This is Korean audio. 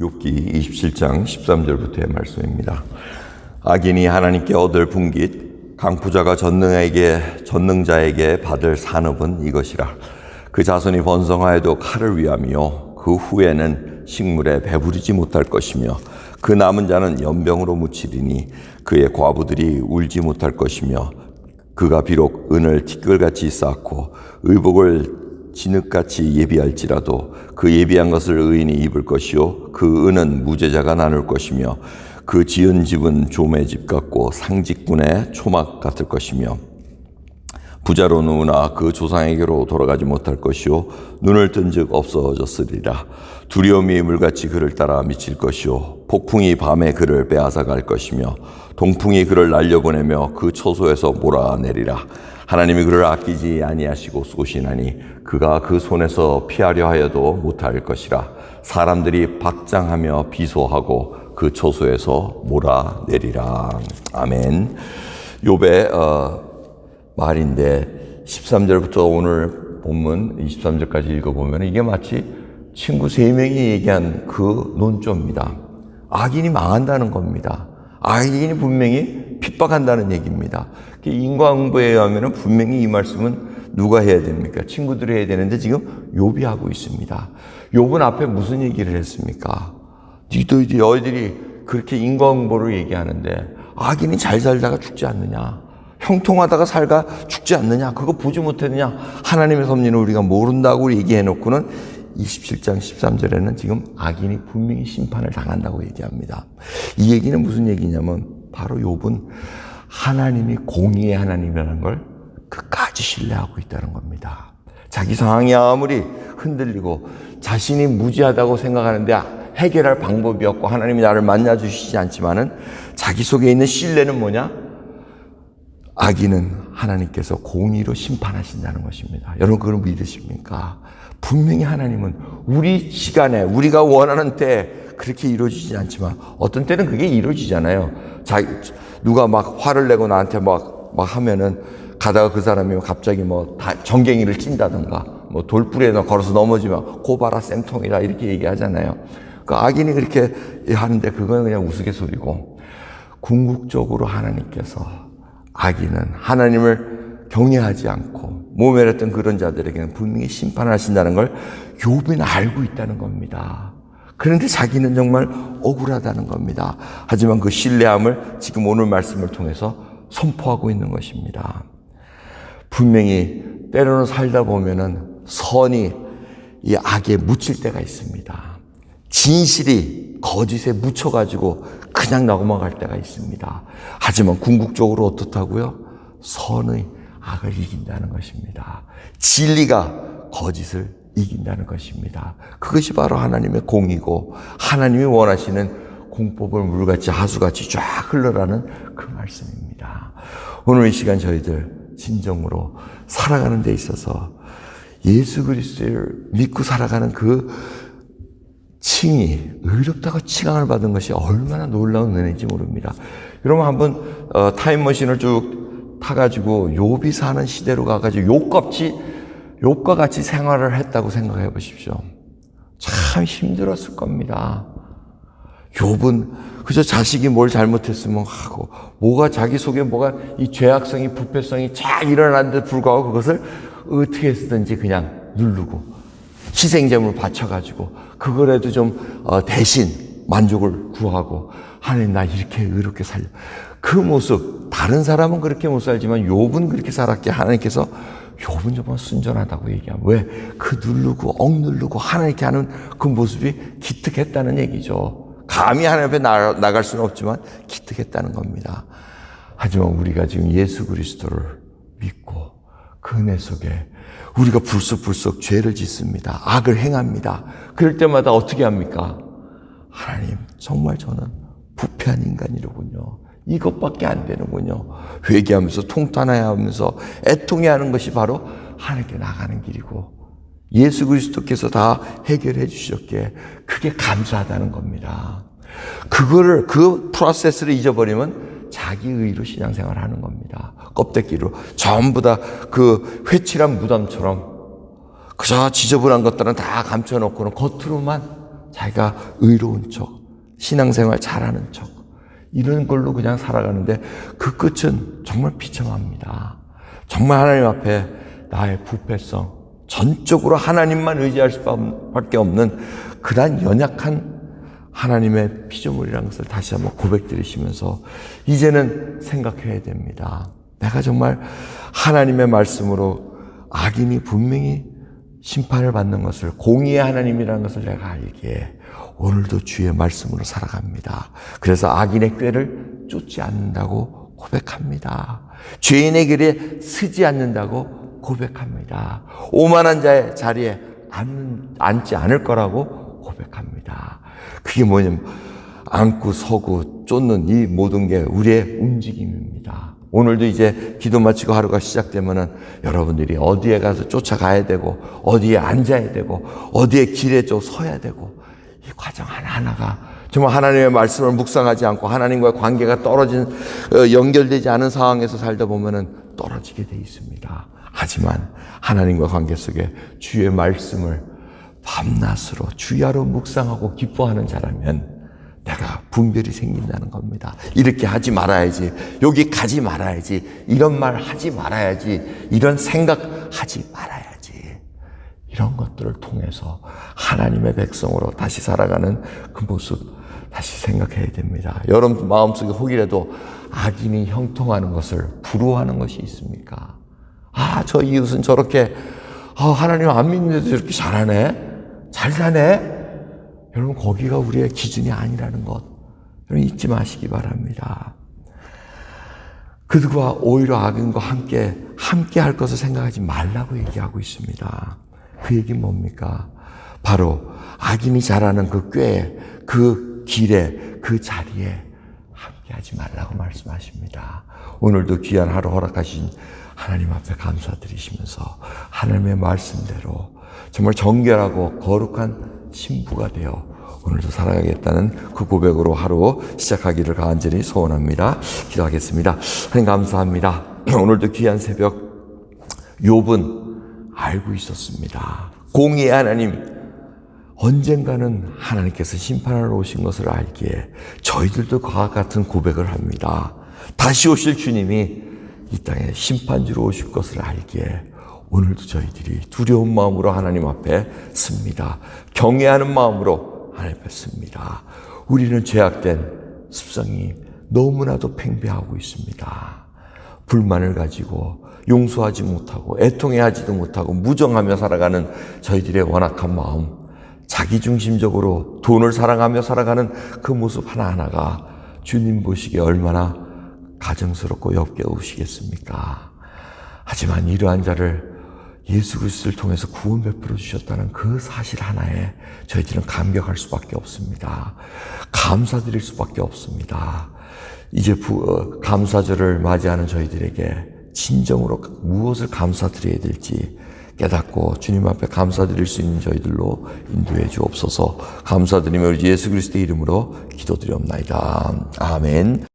욥기 27장 13절부터의 말씀입니다. 악인이 하나님께 얻을 분깃, 강포자가 전능자에게 받을 산업은 이것이라. 그 자손이 번성하여도 칼을 위함이요 그 후에는 식물에 배부르지 못할 것이며 그 남은 자는 연병으로 묻히리니 그의 과부들이 울지 못할 것이며 그가 비록 은을 티끌같이 쌓고 의복을 진흙같이 예비할지라도 그 예비한 것을 의인이 입을 것이요 그 은은 무죄자가 나눌 것이며 그 지은 집은 조매 집 같고 상직군의 초막 같을 것이며 부자로 누우나 그 조상에게로 돌아가지 못할 것이요 눈을 뜬 즉 없어졌으리라. 두려움이 물같이 그를 따라 미칠 것이요 폭풍이 밤에 그를 빼앗아 갈 것이며 동풍이 그를 날려보내며 그 초소에서 몰아내리라. 하나님이 그를 아끼지 아니하시고 쏘시나니 그가 그 손에서 피하려 하여도 못할 것이라. 사람들이 박장하며 비소하고 그 초소에서 몰아내리라. 아멘. 욥의 말인데 13절부터 오늘 본문 23절까지 읽어보면 이게 마치 친구 3명이 얘기한 그 논조입니다. 악인이 망한다는 겁니다. 악인이 분명히 핍박한다는 얘기입니다. 인과응보에 의하면 분명히 이 말씀은 누가 해야 됩니까? 친구들이 해야 되는데 지금 욥이 하고 있습니다. 욥은 앞에 무슨 얘기를 했습니까? 너희들이 그렇게 인과응보를 얘기하는데 악인이 잘 살다가 죽지 않느냐? 형통하다가 살다 죽지 않느냐? 그거 보지 못했느냐? 하나님의 섭리는 우리가 모른다고 얘기해놓고는 27장 13절에는 지금 악인이 분명히 심판을 당한다고 얘기합니다. 이 얘기는 무슨 얘기냐면 바로 욥은 하나님이 공의의 하나님이라는 걸 끝까지 신뢰하고 있다는 겁니다. 자기 상황이 아무리 흔들리고 자신이 무지하다고 생각하는데 해결할 방법이 없고 하나님이 나를 만나주시지 않지만은 자기 속에 있는 신뢰는 뭐냐? 악인은 하나님께서 공의로 심판하신다는 것입니다. 여러분 그걸 믿으십니까? 분명히 하나님은 우리 시간에 우리가 원하는 때 그렇게 이루어지지 않지만 어떤 때는 그게 이루어지잖아요. 누가 막 화를 내고 나한테 막 하면은 가다가 그 사람이 갑자기 정갱이를 찐다든가 돌부리에 걸어서 넘어지면 고봐라 쌤통이다 이렇게 얘기하잖아요. 그 악인이 그렇게 하는데 그건 그냥 우스갯소리고 궁극적으로 하나님께서 악인은 하나님을 경외하지 않고 모멸했던 그런 자들에게는 분명히 심판하신다는 걸 욥은 알고 있다는 겁니다. 그런데 자기는 정말 억울하다는 겁니다. 하지만 그 신뢰함을 지금 오늘 말씀을 통해서 선포하고 있는 것입니다. 분명히 때로는 살다 보면은 선이 이 악에 묻힐 때가 있습니다. 진실이 거짓에 묻혀가지고 그냥 넘어갈 때가 있습니다. 하지만 궁극적으로 어떻다고요? 선의 악을 이긴다는 것입니다. 진리가 거짓을 이긴다는 것입니다. 그것이 바로 하나님의 공이고 하나님이 원하시는 공법을 물같이 하수같이 쫙 흘러라는 그 말씀입니다. 오늘 이 시간 저희들 진정으로 살아가는 데 있어서 예수 그리스도를 믿고 살아가는 그 칭이 의롭다고 칭함을 받은 것이 얼마나 놀라운 은혜인지 모릅니다. 여러분 한번 타임머신을 쭉 타가지고 욥이 사는 시대로 가가지고 욥과 같이 생활을 했다고 생각해 보십시오. 참 힘들었을 겁니다. 욥은 그저 자식이 뭘 잘못했으면 하고 자기 속에 이 죄악성이 부패성이 잘 일어났는데 불구하고 그것을 어떻게 해서든지 그냥 누르고 희생제물을 바쳐가지고 그거라도 좀 대신 만족을 구하고 하나님 나 이렇게 의롭게 살려. 그 모습 다른 사람은 그렇게 못 살지만 욥은 그렇게 살았기에 하나님께서 욥은 정말 순전하다고 얘기하면 왜? 그 누르고 억누르고 하나님께 하는 그 모습이 기특했다는 얘기죠. 감히 하나님 앞에 나갈 수는 없지만 기특했다는 겁니다. 하지만 우리가 지금 예수 그리스도를 믿고 그 은혜 속에 우리가 불쑥불쑥 죄를 짓습니다. 악을 행합니다. 그럴 때마다 어떻게 합니까? 하나님 정말 저는 부패한 인간이로군요. 이것밖에 안 되는군요. 회개하면서 통탄해야 하면서 애통해야 하는 것이 바로 하나님께 나가는 길이고 예수 그리스도께서 다 해결해 주셨기에 그게 감사하다는 겁니다. 그 프로세스를 잊어버리면 자기 의로 신앙생활을 하는 겁니다. 껍데기로 전부 다 그 회칠한 무덤처럼 그저 지저분한 것들은 다 감춰놓고는 겉으로만 자기가 의로운 척, 신앙생활 잘하는 척, 이런 걸로 그냥 살아가는데 그 끝은 정말 비참합니다. 정말 하나님 앞에 나의 부패성, 전적으로 하나님만 의지할 수밖에 없는 그런 연약한 하나님의 피조물이라는 것을 다시 한번 고백드리시면서 이제는 생각해야 됩니다. 내가 정말 하나님의 말씀으로 악인이 분명히 심판을 받는 것을, 공의의 하나님이라는 것을 내가 알기에 오늘도 주의 말씀으로 살아갑니다. 그래서 악인의 꾀를 쫓지 않는다고 고백합니다. 죄인의 길에 서지 않는다고 고백합니다. 오만한 자의 자리에 앉지 않을 거라고 고백합니다. 그게 뭐냐면 앉고 서고 쫓는 이 모든 게 우리의 움직임입니다. 오늘도 이제 기도 마치고 하루가 시작되면은 여러분들이 어디에 가서 쫓아가야 되고, 어디에 앉아야 되고, 어디에 길에 좀 서야 되고, 이 과정 하나하나가 정말 하나님의 말씀을 묵상하지 않고 하나님과의 관계가 연결되지 않은 상황에서 살다 보면은 떨어지게 돼 있습니다. 하지만 하나님과 관계 속에 주의 말씀을 밤낮으로 주야로 묵상하고 기뻐하는 자라면 내가 분별이 생긴다는 겁니다. 이렇게 하지 말아야지, 여기 가지 말아야지, 이런 말 하지 말아야지, 이런 생각하지 말아야지, 이런 것들을 통해서 하나님의 백성으로 다시 살아가는 그 모습 다시 생각해야 됩니다. 여러분 마음속에 혹이라도 악인이 형통하는 것을 부러워하는 것이 있습니까? 저 이웃은 저렇게 하나님 안 믿는데도 저렇게 잘하네, 잘 사네. 여러분 거기가 우리의 기준이 아니라는 것 여러분 잊지 마시기 바랍니다. 그들과 오히려 악인과 함께 할 것을 생각하지 말라고 얘기하고 있습니다. 그 얘기는 뭡니까? 바로 악인이 잘하는 그 꾀에, 그 길에, 그 자리에 함께 하지 말라고 말씀하십니다. 오늘도 귀한 하루 허락하신 하나님 앞에 감사드리시면서 하나님의 말씀대로 정말 정결하고 거룩한 신부가 되어 오늘도 살아가겠다는 그 고백으로 하루 시작하기를 간절히 소원합니다. 기도하겠습니다. 하나님 감사합니다. 오늘도 귀한 새벽 욥은 알고 있었습니다. 공의의 하나님, 언젠가는 하나님께서 심판하러 오신 것을 알기에 저희들도 그와 같은 고백을 합니다. 다시 오실 주님이 이 땅에 심판주로 오실 것을 알기에 오늘도 저희들이 두려운 마음으로 하나님 앞에 씁니다. 경외하는 마음으로 하나님 앞에 씁니다. 우리는 죄악된 습성이 너무나도 팽배하고 있습니다. 불만을 가지고 용서하지 못하고 애통해하지도 못하고 무정하며 살아가는 저희들의 완악한 마음, 자기중심적으로 돈을 사랑하며 살아가는 그 모습 하나하나가 주님 보시기에 얼마나 가정스럽고 역겨우시겠습니까? 하지만 이러한 자를 예수 그리스도를 통해서 구원 베풀어 주셨다는 그 사실 하나에 저희들은 감격할 수밖에 없습니다. 감사드릴 수밖에 없습니다. 이제 감사절을 맞이하는 저희들에게 진정으로 무엇을 감사드려야 될지 깨닫고 주님 앞에 감사드릴 수 있는 저희들로 인도해 주옵소서. 감사드리며 우리 예수 그리스도의 이름으로 기도드리옵나이다. 아멘.